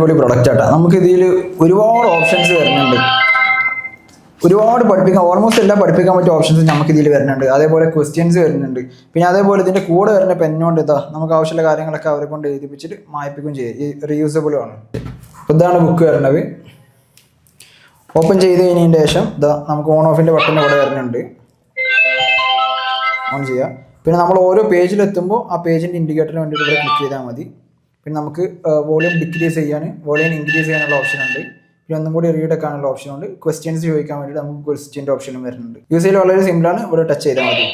അടിപൊളി പ്രൊഡക്റ്റ് ആട്ടാ. നമുക്ക് ഇതിൽ ഒരുപാട് ഓപ്ഷൻസ് വരുന്നുണ്ട്. ഒരുപാട് പഠിപ്പിക്കാൻ, ഓൾമോസ്റ്റ് എല്ലാം പഠിപ്പിക്കാൻ പറ്റിയ ഓപ്ഷൻസ് നമുക്ക് ഇതിൽ വരുന്നുണ്ട്. അതേപോലെ ക്വസ്റ്റ്യൻസ് വരുന്നുണ്ട്. പിന്നെ അതേപോലെ ഇതിൻ്റെ കൂടെ വരുന്ന പെന്നുകൊണ്ട് നമുക്ക് ആവശ്യമുള്ള കാര്യങ്ങളൊക്കെ അവരെ കൊണ്ട് എഴുതിപ്പിച്ചിട്ട് മായ്പിക്കുകയും ചെയ്യും. ഈ റീയൂസബിളും ആണ്. ഇതാണ് ബുക്ക് വരുന്നത്. ഓപ്പൺ ചെയ്ത് കഴിഞ്ഞതിന് ശേഷം നമുക്ക് ഓൺ ഓഫിൻ്റെ ബട്ടൺ ഇവിടെ വരുന്നുണ്ട്. ഓൺ ചെയ്യുക. പിന്നെ നമ്മൾ ഓരോ പേജിലെത്തുമ്പോൾ ആ പേജിൻ്റെ ഇൻഡിക്കേറ്ററിന് വേണ്ടിയിട്ട് ഇവിടെ ക്ലിക്ക് ചെയ്താൽ മതി. പിന്നെ നമുക്ക് വോളിയം ഡിക്രീസ് ചെയ്യാൻ, വോളിയം ഇൻക്രീസ് ചെയ്യാനുള്ള ഓപ്ഷൻ ഉണ്ട്. പിന്നെ ഒന്നും കൂടി റീഡ് ആക്കാനുള്ള ഓപ്ഷൻ ഉണ്ട്. ക്വസ്റ്റ്യൻസ് ചോദിക്കാൻ വേണ്ടിയിട്ട് നമുക്ക് ക്വസ്റ്റ്യൻ്റെ ഓപ്ഷനും വരുന്നുണ്ട്. യൂസ് ചെയ്യൽ വളരെ സിമ്പിളാണ്. ഇവിടെ ടച്ച് ചെയ്താൽ മതി.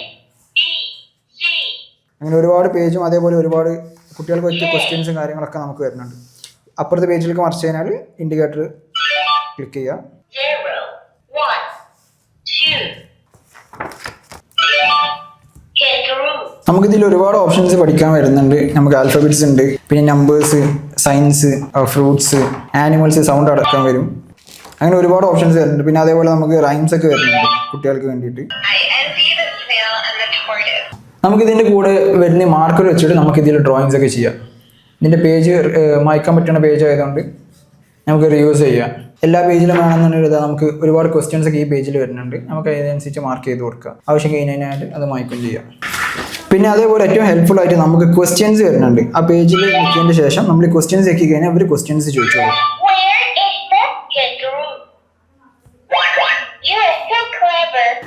അങ്ങനെ ഒരുപാട് പേജും അതേപോലെ ഒരുപാട് കുട്ടികൾക്ക് പറ്റിയ ക്വസ്റ്റ്യൻസും കാര്യങ്ങളൊക്കെ നമുക്ക് വരുന്നുണ്ട്. അപ്പുറത്തെ പേജിലേക്ക് മറിച്ച് കഴിഞ്ഞാൽ ഇൻഡിക്കേറ്റർ ക്ലിക്ക് ചെയ്യുക. നമുക്കിതിൽ ഒരുപാട് ഓപ്ഷൻസ് പഠിക്കാൻ വരുന്നുണ്ട്. നമുക്ക് ആൽഫബറ്റ്സ് ഉണ്ട്, പിന്നെ numbers, science, fruits, animals, sound അടക്കം വരും. അങ്ങനെ ഒരുപാട് ഓപ്ഷൻസ് വരുന്നുണ്ട്. പിന്നെ അതേപോലെ നമുക്ക് റൈംസ് ഒക്കെ വരുന്നുണ്ട് കുട്ടികൾക്ക് വേണ്ടിയിട്ട്. നമുക്കിതിൻ്റെ കൂടെ വരുന്ന മാർക്കർ വെച്ചിട്ട് നമുക്കിതിൽ ഡ്രോയിങ്സ് ഒക്കെ ചെയ്യാം. ഇതിൻ്റെ പേജ് മായ്ക്കാൻ പറ്റുന്ന പേജ് ആയതുകൊണ്ട് നമുക്ക് റീയൂസ് ചെയ്യാം. എല്ലാ പേജിലും വേണമെന്നുണ്ടെങ്കിൽ നമുക്ക് ഒരുപാട് ക്വസ്റ്റ്യൻസ് ഒക്കെ ഈ പേജിൽ വരുന്നുണ്ട്. നമുക്ക് അതിനനുസരിച്ച് മാർക്ക് ചെയ്ത് കൊടുക്കുക. ആവശ്യം കഴിഞ്ഞതിനായിട്ട് അത് മായ്ക്കും ചെയ്യാം. പിന്നെ അതേപോലെ ഏറ്റവും ഹെൽപ്ഫുൾ ആയിട്ട് നമുക്ക് ക്വസ്റ്റ്യൻസ് വരുന്നുണ്ട്. ആ പേജിൽ നോക്കിയതിന് ശേഷം നമ്മൾ ക്വസ്റ്റ്യൻസ് ആക്കി കഴിഞ്ഞാൽ അവർ ക്വസ്റ്റ്യൻസ് ചോദിച്ചോളൂ.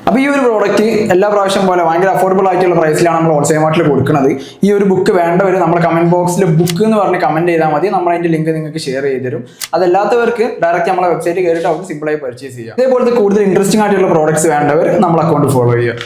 അപ്പോൾ ഈ ഒരു പ്രോഡക്റ്റ് എല്ലാ പ്രാവശ്യം പോലെ ഭയങ്കര അഫോർഡബിൾ ആയിട്ടുള്ള പ്രൈസിലാണ് നമ്മൾ ഹോൾസെയിൽ മാർട്ടിൽ കൊടുക്കുന്നത്. ഈ ഒരു ബുക്ക് വേണ്ടവർ നമ്മൾ കമന്റ് ബോക്സിൽ ബുക്ക് എന്ന് പറഞ്ഞ് കമന്റ് ചെയ്താൽ മതി. നമ്മൾ അതിന്റെ ലിങ്ക് നിങ്ങൾക്ക് ഷെയർ ചെയ്ത് തരും. അതല്ലാത്തവർക്ക് ഡയറക്റ്റ് നമ്മളെ വെബ്സൈറ്റ് കയറിയിട്ട് അവർക്ക് സിമ്പിളായി പർച്ചേസ് ചെയ്യാം. അതേപോലത്തെ കൂടുതൽ ഇൻട്രസ്റ്റിംഗ് ആയിട്ടുള്ള പ്രോഡക്ട്സ് വേണ്ടവർ നമ്മൾ അക്കൗണ്ട് ഫോളോ ചെയ്യുക.